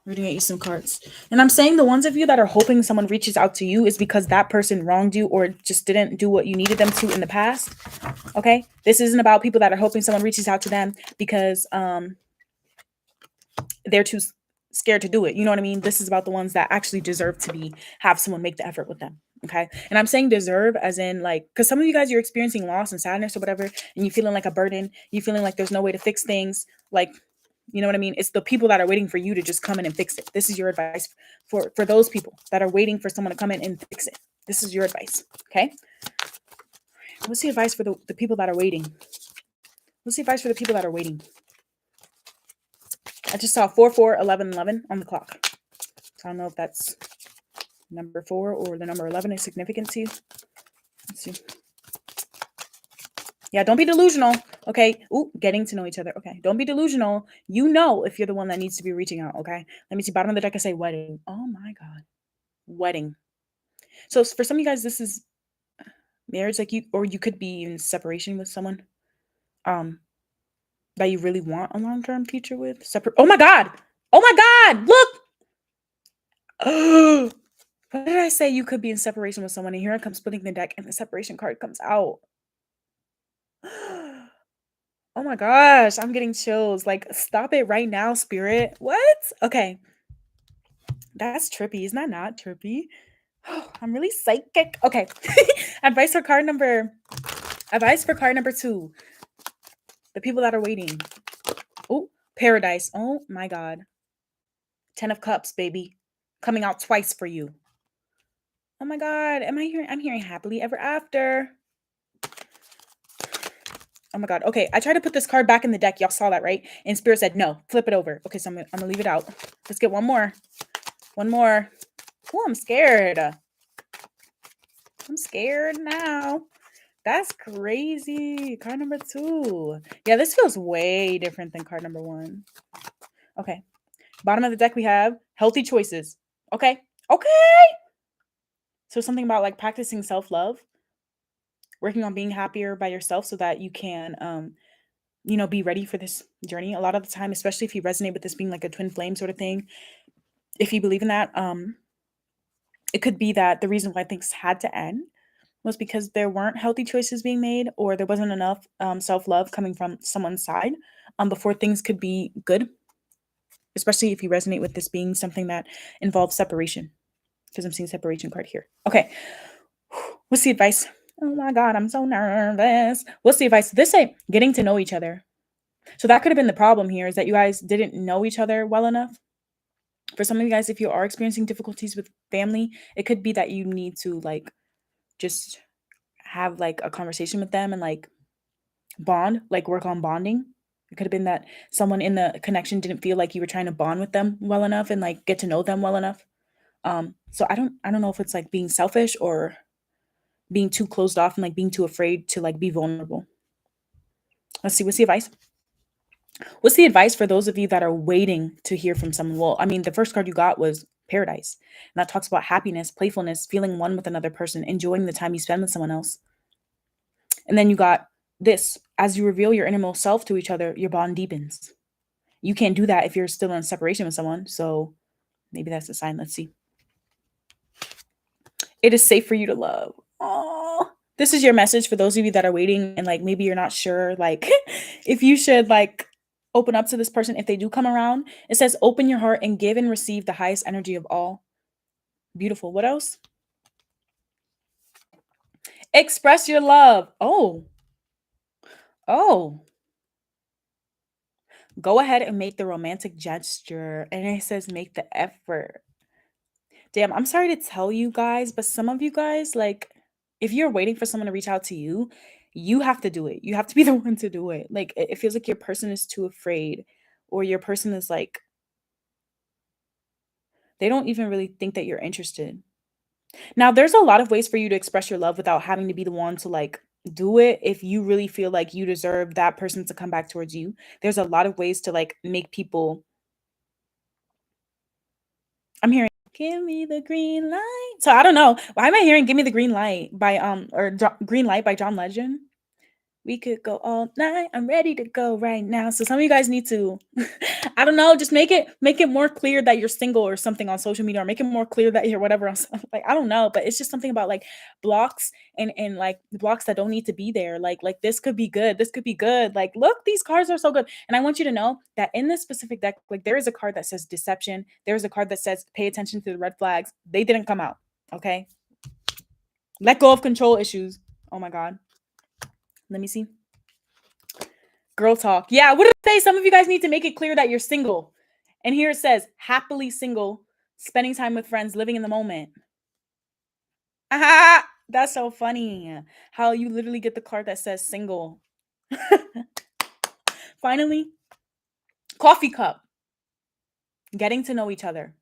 We're going to get you some cards. And I'm saying the ones of you that are hoping someone reaches out to you is because that person wronged you or just didn't do what you needed them to in the past. Okay. This isn't about people that are hoping someone reaches out to them because they're too scared to do it. You know what I mean? This is about the ones that actually deserve to have someone make the effort with them. Okay. And I'm saying deserve as in like, because some of you guys, you're experiencing loss and sadness or whatever, and you feeling like a burden, you feeling like there's no way to fix things. Like, you know what I mean? It's the people that are waiting for you to just come in and fix it. This is your advice for those people that are waiting for someone to come in and fix it. This is your advice. Okay. What's the advice for the people that are waiting? What's the advice for the people that are waiting? I just saw 4, 4, 11, 11 on the clock. So I don't know if that's number 4 or the number 11 is significant to you. Let's see. Yeah, don't be delusional. Okay. Ooh, getting to know each other. Okay. Don't be delusional. You know if you're the one that needs to be reaching out. Okay. Let me see. Bottom of the deck, I say wedding. Oh my God. Wedding. So for some of you guys, this is marriage, like you could be in separation with someone um that you really want a long-term future with. Oh my god. Oh my god. Look. What did I say? You could be in separation with someone, and here I come splitting the deck, and the separation card comes out. Oh my gosh, I'm getting chills. Like, stop it right now, spirit. What? Okay. That's trippy. Isn't that not trippy? I'm really psychic. Okay. Advice for card number 2. The people that are waiting. Oh, paradise. Oh my god. 10 of cups, baby. Coming out twice for you. Oh my god. I'm hearing happily ever after. Oh my god. Okay, I tried to put this card back in the deck. Y'all saw that, right? And Spirit said, no, flip it over. Okay, so I'm gonna leave it out. Let's get one more. One more. Oh, I'm scared. I'm scared now. That's crazy. Card number 2. Yeah, this feels way different than card number 1. Okay. Bottom of the deck, we have healthy choices. Okay. Okay. So something about like practicing self-love, working on being happier by yourself so that you can be ready for this journey. A lot of the time, especially if you resonate with this being like a twin flame sort of thing, if you believe in that, it could be that the reason why things had to end was because there weren't healthy choices being made, or there wasn't enough self-love coming from someone's side before things could be good, especially if you resonate with this being something that involves separation, because I'm seeing separation card here. Okay. What's the advice? Oh my god, I'm so nervous. What's the advice? This ain't getting to know each other. So that could have been the problem here, is that you guys didn't know each other well enough. For some of you guys, if you are experiencing difficulties with family, it could be that you need to like just have like a conversation with them and like bond, like work on bonding. It could have been that someone in the connection didn't feel like you were trying to bond with them well enough and like get to know them well enough. So I don't know if it's like being selfish or being too closed off and like being too afraid to like be vulnerable. Let's see, what's the advice? What's the advice for those of you that are waiting to hear from someone? Well, I mean, the first card you got was paradise, and that talks about happiness, playfulness, feeling one with another person, enjoying the time you spend with someone else. And then you got this: as you reveal your innermost self to each other, your bond deepens. You can't do that if you're still in separation with someone. So maybe that's a sign. Let's see. It is safe for you to love. Oh, this is your message for those of you that are waiting and like maybe you're not sure like if you should like open up to this person if they do come around. It says open your heart and give and receive the highest energy of all. Beautiful. What else? Express your love. Oh. Oh. Go ahead and make the romantic gesture. And it says make the effort. Damn, I'm sorry to tell you guys, but some of you guys, like, if you're waiting for someone to reach out to you, you have to do it. You have to be the one to do it. Like, it feels like your person is too afraid, or your person is like, they don't even really think that you're interested. Now, there's a lot of ways for you to express your love without having to be the one to like do it. If you really feel like you deserve that person to come back towards you, there's a lot of ways to like make people. I'm hearing give me the green light. So I don't know. Why am I hearing give me the green light by Green Light by John Legend? We could go all night. I'm ready to go right now. So some of you guys need to, I don't know, just make it more clear that you're single or something on social media, or make it more clear that you're whatever else. Like, I don't know, but it's just something about like blocks and like blocks that don't need to be there. Like this could be good. This could be good. Like, look, these cards are so good. And I want you to know that in this specific deck, like there is a card that says deception. There's a card that says pay attention to the red flags. They didn't come out. Okay. Let go of control issues. Oh my God. Let me see. Girl talk. Yeah, what did I say? Some of you guys need to make it clear that you're single. And here it says, happily single, spending time with friends, living in the moment. Ah, that's so funny. How you literally get the card that says single. Finally, coffee cup. Getting to know each other.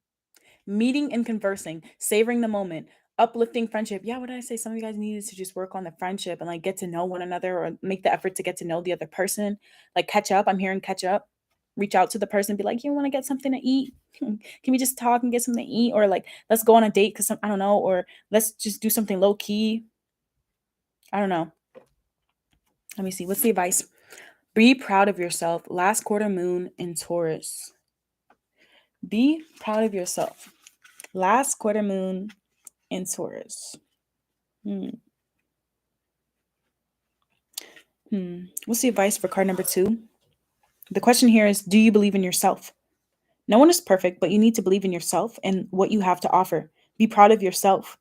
Meeting and conversing, savoring the moment, uplifting friendship. Yeah, what did I say? Some of you guys needed to just work on the friendship and like get to know one another, or make the effort to get to know the other person. Like catch up. I'm hearing catch up. Reach out to the person, be like, you want to get something to eat? Can we just talk and get something to eat? Or like, let's go on a date because I don't know, or let's just do something low key. I don't know. Let me see. What's the advice? Be proud of yourself. Last quarter moon in Taurus. Be proud of yourself. Last quarter moon in Taurus. What's the advice for card number 2? The question here is, do you believe in yourself? No one is perfect, but you need to believe in yourself and what you have to offer. Be proud of yourself.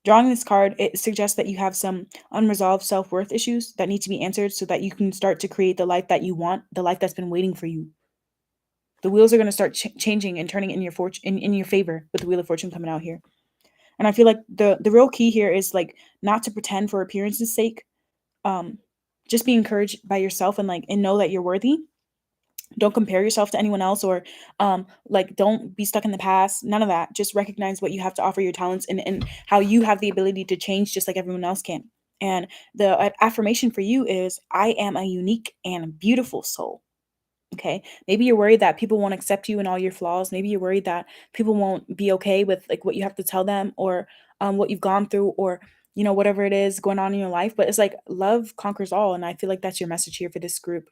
Drawing this card, it suggests that you have some unresolved self-worth issues that need to be answered so that you can start to create the life that you want, the life that's been waiting for you. The wheels are going to start changing and turning in your in your favor with the Wheel of Fortune coming out here. And I feel like the real key here is like not to pretend for appearance's sake. Just be encouraged by yourself and know that you're worthy. Don't compare yourself to anyone else, or like don't be stuck in the past. None of that. Just recognize what you have to offer, your talents, and how you have the ability to change just like everyone else can. And the affirmation for you is, I am a unique and beautiful soul. Okay. Maybe you're worried that people won't accept you and all your flaws. Maybe you're worried that people won't be okay with like what you have to tell them, or what you've gone through, or whatever it is going on in your life. But it's like love conquers all, and I feel like that's your message here for this group.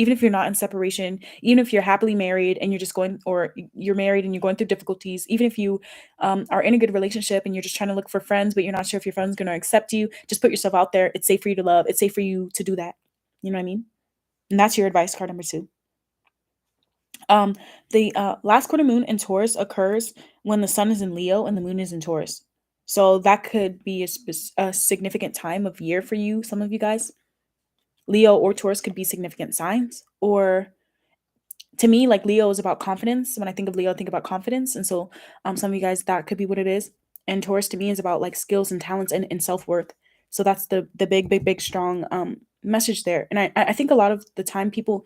Even if you're not in separation, even if you're happily married and you're just going, or you're married and you're going through difficulties, even if you are in a good relationship and you're just trying to look for friends, but you're not sure if your friend's going to accept you, just put yourself out there. It's safe for you to love. It's safe for you to do that. You know what I mean? And that's your advice, card number 2. The last quarter moon in Taurus occurs when the sun is in Leo and the moon is in Taurus. So that could be a significant time of year for you, some of you guys. Leo or Taurus could be significant signs. Or to me, like Leo is about confidence. When I think of Leo, I think about confidence. And so some of you guys, that could be what it is. And Taurus to me is about like skills and talents and self-worth. So that's the big strong message there. And I think a lot of the time people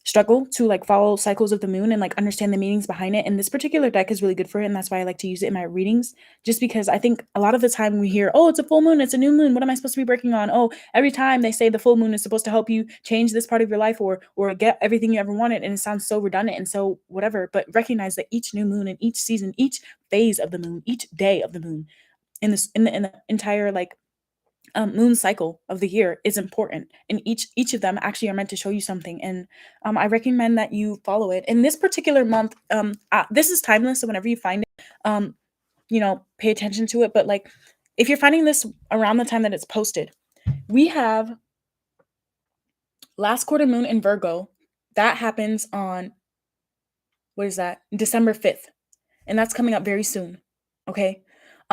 struggle to like follow cycles of the moon and like understand the meanings behind it. And this particular deck is really good for it. And that's why I like to use it in my readings, just because I think a lot of the time we hear, oh, it's a full moon, it's a new moon. What am I supposed to be working on? Oh, every time they say the full moon is supposed to help you change this part of your life, or get everything you ever wanted. And it sounds so redundant and so whatever, but recognize that each new moon and each season, each phase of the moon, each day of the moon in the entire like moon cycle of the year is important, and each of them actually are meant to show you something. And I recommend that you follow it in this particular month. This is timeless, so whenever you find it, pay attention to it. But like if you're finding this around the time that it's posted, we have last quarter moon in Virgo. That happens on, what is that, December 5th, and that's coming up very soon. Okay.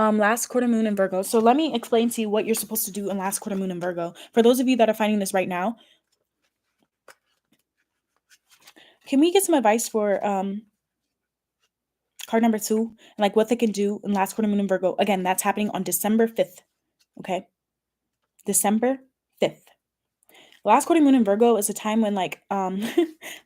Last quarter moon in Virgo. So let me explain to you what you're supposed to do in last quarter moon in Virgo. For those of you that are finding this right now, can we get some advice for card number 2 and like what they can do in last quarter moon in Virgo? Again, that's happening on December 5th. Okay. December 5th. Last quarter moon in Virgo is a time when like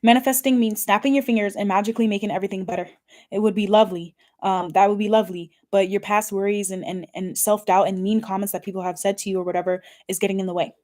manifesting means snapping your fingers and magically making everything better. It would be lovely. That would be lovely. But your past worries and self-doubt and mean comments that people have said to you or whatever is getting in the way.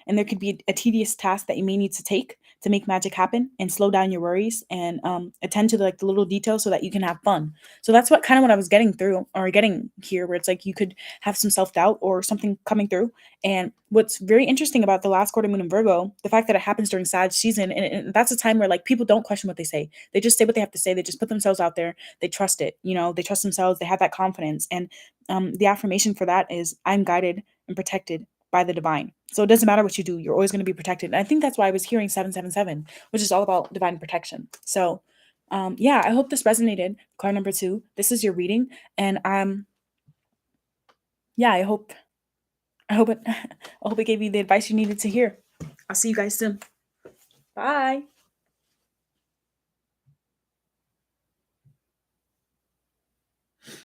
And there could be a tedious task that you may need to take to make magic happen and slow down your worries and attend to the little details so that you can have fun. So that's what I was getting through, or getting here, where it's like you could have some self-doubt or something coming through. And what's very interesting about the last quarter moon in Virgo, the fact that it happens during Sag season, and that's a time where like people don't question what they say. They just say what they have to say. They just put themselves out there. They trust it. They trust themselves. They have that confidence. And the affirmation for that is, I'm guided and protected by the divine. So it doesn't matter what you do, you're always going to be protected. And I think that's why I was hearing 777, which is all about divine protection. So yeah, I hope this resonated. Card number 2, this is your reading. And yeah, I hope it I hope it gave you the advice you needed to hear. I'll see you guys soon. Bye.